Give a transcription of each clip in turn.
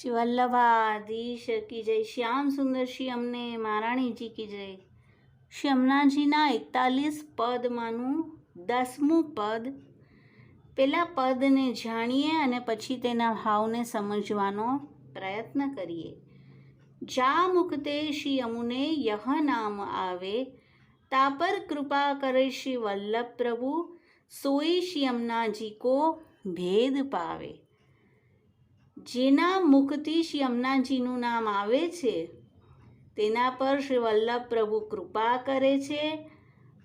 श्री वल्लभाधीश की जय। श्याम सुंदर श्री अमने महाराणी जी की जय। શ્રી અમનાજીના 41 પદમાંનું 10મું પદ, પેલા પદને જાણીએ અને પછી તેના ભાવને સમજવાનો પ્રયત્ન કરીએ। જા મુકતે શ્રી અમુને યહ નામ આવે, તા પર કૃપા કરે શ્રી વલ્લભ પ્રભુ, સોઈ શ્રી અમનાજી કો ભેદ પાવે। જેના મુખથી શ્રી અમનાજીનું નામ આવે છે તેના પર શ્રી વલ્લભ પ્રભુ કૃપા કરે છે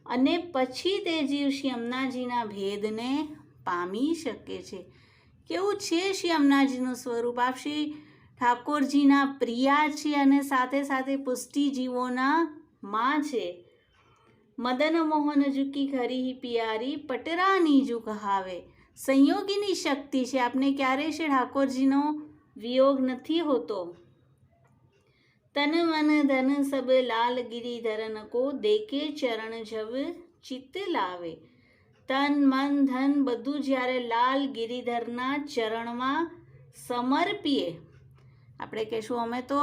અને પછી તે જીવ શ્રી અમનાજીના ભેદને પામી શકે છે। કેવું છે શ્રી અમનાજીનું સ્વરૂપ? આપ શ્રી ઠાકોરજીના પ્રિયા છે અને સાથે સાથે પુષ્ટિ જીવોના માં છે। મદન મોહન જુકી ખરી પિયારી, પટરાની જુ કહાવે। સંયોગીની શક્તિ છે, આપને ક્યારેય શ્રી ઠાકોરજીનો વિયોગ નથી હોતો। तन मन धन सब लाल गिरिधरन को, देखे चरण जब चित्त लावे। तन मन धन બધું જ્યારે લાલ ગિરિધરના ચરણમાં સમર્પીએ, આપણે કહેશું અમે તો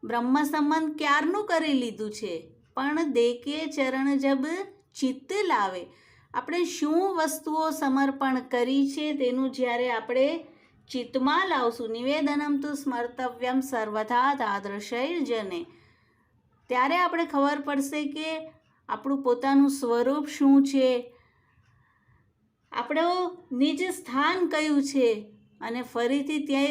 બ્રહ્મ સંબંધ ક્યારનું કરી લીધું છે, પણ દેખે ચરણ જબ ચિત્ત લાવે, આપણે શું વસ્તુઓ સમર્પણ કરી છે તેનું જ્યારે આપણે ચિત્તમાં લાવશું, નિવેદનમ તુ સ્મર્તવ્યમ સર્વથા તાદૃશૈર્જને, ત્યારે આપણે ખબર પડશે કે આપણું પોતાનું સ્વરૂપ શું છે, આપણું નિજ સ્થાન કયું છે, અને ફરીથી તે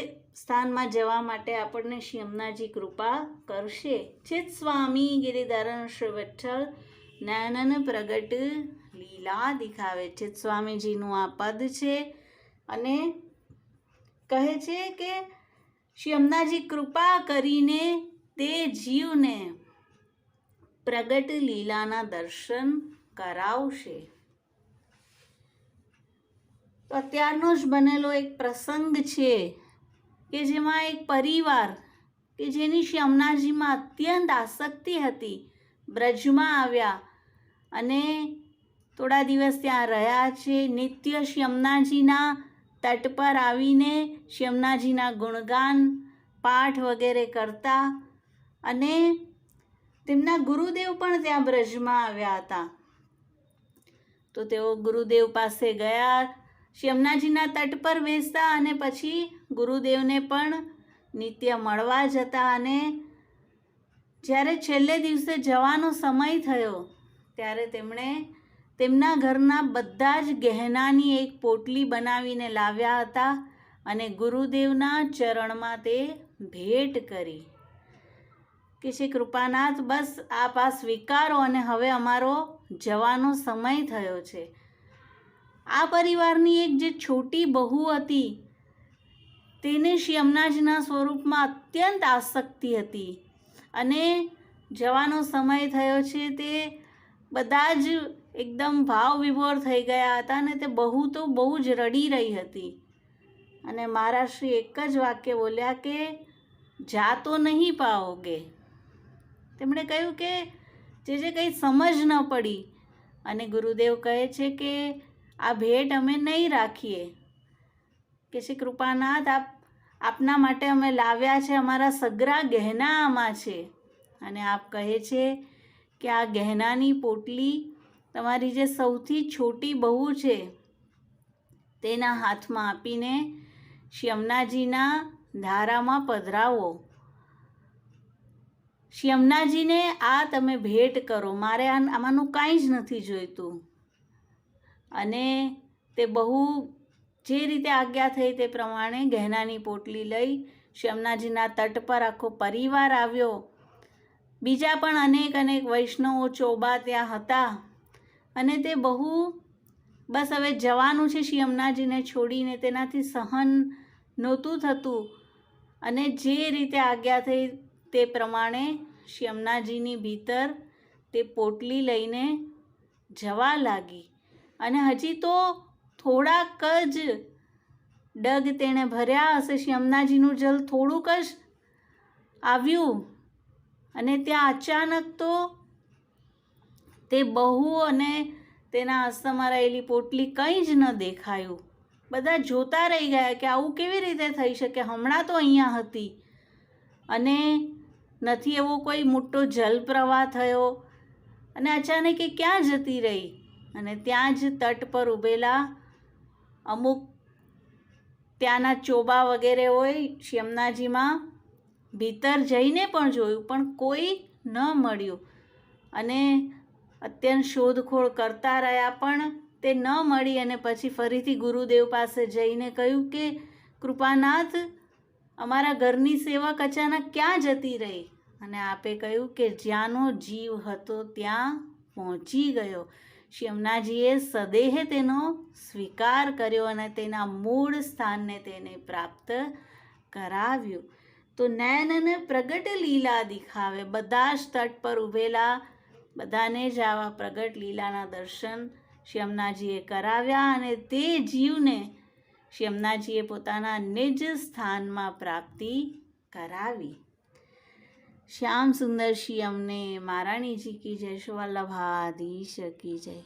સ્થાનમાં જવા માટે આપણને શ્રી અમનાજી કૃપા કરશે। ચિત સ્વામી ગિરિધરણ શ્રી વિઠ્ઠલ, નયનન પ્રગટ લીલા દિખાવે। ચિત સ્વામીજીનું આ પદ છે અને કહે છે કે શ્રી અમનાજી કૃપા કરીને તે જીવને પ્રગટ લીલાના દર્શન કરાવશે। તો અત્યારનો જ બનેલો એક પ્રસંગ છે કે જેમાં એક પરિવાર કે જેની શ્રી અમનાજીમાં અત્યંત આસક્તિ હતી, બ્રજમાં આવ્યા અને થોડા દિવસ ત્યાં રહ્યા છે। નિત્ય શ્રી અમનાજીના તટ પર આવીને શ્રી અમનાજીના ગુણગાન પાઠ વગેરે કરતા, અને તેમના ગુરુદેવ પણ ત્યાં બ્રજમાં આવ્યા હતા। તો તેઓ ગુરુદેવ પાસે ગયા, શ્રી અમનાજીના તટ પર બેસતા અને પછી ગુરુદેવને પણ નિત્ય મળવા જતા, અને જ્યારે છેલ્લે દિવસે જવાનો સમય થયો ત્યારે તેમણે તેમના ઘરના બધા જ ગહેનાની એક પોટલી બનાવીને લાવ્યા હતા અને ગુરુદેવના ચરણમાં તે ભેટ કરી કે શ્રી કૃપાનાથ, બસ આપ આ સ્વીકારો અને હવે અમારો જવાનો સમય થયો છે। આ પરિવારની એક જે છોટી બહુ હતી તેને શ્રી અમનાજીના સ્વરૂપમાં અત્યંત આસક્તિ હતી અને જવાનો સમય થયો છે તે બધા જ એકદમ ભાવ વિભોર થઈ ગયા હતા અને તે બહુ તો બહુ જ રડી રહી હતી અને મહારાજ શ્રી એક જ વાક્ય બોલ્યા કે જા તો નહીં પાઓગે। તેમણે કહ્યું કે જે કંઈ સમજ ન પડી, અને ગુરુદેવ કહે છે કે આ ભેટ અમે નહીં રાખીએ, કે શ્રી કૃપાનાથ આપના માટે અમે લાવ્યા છે, અમારા સગરા ગહેના આમાં છે, અને આપ કહે છે કે આ ગહેનાની પોટલી તમારી જે સૌથી છોટી બહુ છે તેના હાથમાં આપીને શ્રી અમનાજીના ધારામાં પધરાવો। શ્રી અમનાજીને આ તમે ભેટ કરો, મારે આમાંનું કાંઈ જ નથી જોઈતું। અને તે બહુ જે રીતે આજ્ઞા થઈ તે પ્રમાણે ગહેનાની પોટલી લઈ શ્રી અમનાજીના તટ પર આખો પરિવાર આવ્યો। બીજા પણ અનેક વૈષ્ણવો ચોબા ત્યાં હતા અને તે બહુ બસ હવે જવાનું છે શ્રી અમનાજીને છોડીને, તેનાથી સહન નહોતું થતું અને જે રીતે આજ્ઞા થઈ તે પ્રમાણે શ્રી અમનાજીની ભીતર તે પોટલી લઈને જવા લાગી અને હજી તો થોડાક જ ડગ તેણે ભર્યા હશે, શ્રી અમનાજીનું જલ થોડુંક જ આવ્યું અને ત્યાં અચાનક તો તે બહુ અને તેના હસ્તમાં રહેલી પોટલી કંઈ જ ન દેખાયું, બધા જોતા રહી ગયા કે આવું કેવી રીતે થઈ શકે, હમણાં તો અહીંયા હતી અને નથી એવો કોઈ મોટો જલપ્રવાહ થયો અને અચાનક એ ક્યાં જતી રહી. અને ત્યાં જ તટ પર ઊભેલા અમુક ત્યાંના ચોબા વગેરે હોય યમુનાજીમાં ભીતર જઈને પણ જોયું પણ કોઈ ન મળ્યું અને અત્યંત શોધખોળ કરતા રહ્યા પણ તે ન મળી. અને પછી ફરીથી ગુરુદેવ પાસે જઈને કહ્યું કે કૃપાનાથ, અમારા ઘરની સેવક અચાનક ક્યાં જતી રહી? અને આપે કહ્યું કે જ્યાંનો જીવ હતો ત્યાં પહોંચી ગયો. યમુનાજીએ સદેહે તેનો સ્વીકાર કર્યો અને તેના મૂળ સ્થાનને તેને પ્રાપ્ત કરાવ્યું. તો નયન અને પ્રગટ લીલા દિખાવે, બધા જ તટ પર ઊભેલા બધાને જ આવા પ્રગટ લીલાના દર્શન યમુનાજીએ કરાવ્યા અને તે જીવને યમુનાજીએ પોતાના નિજ સ્થાનમાં પ્રાપ્તિ કરાવી. શ્યામ સુંદર શ્રી અમને મહારાણીજી કી જય, વલ્લભાધીશ કી જય.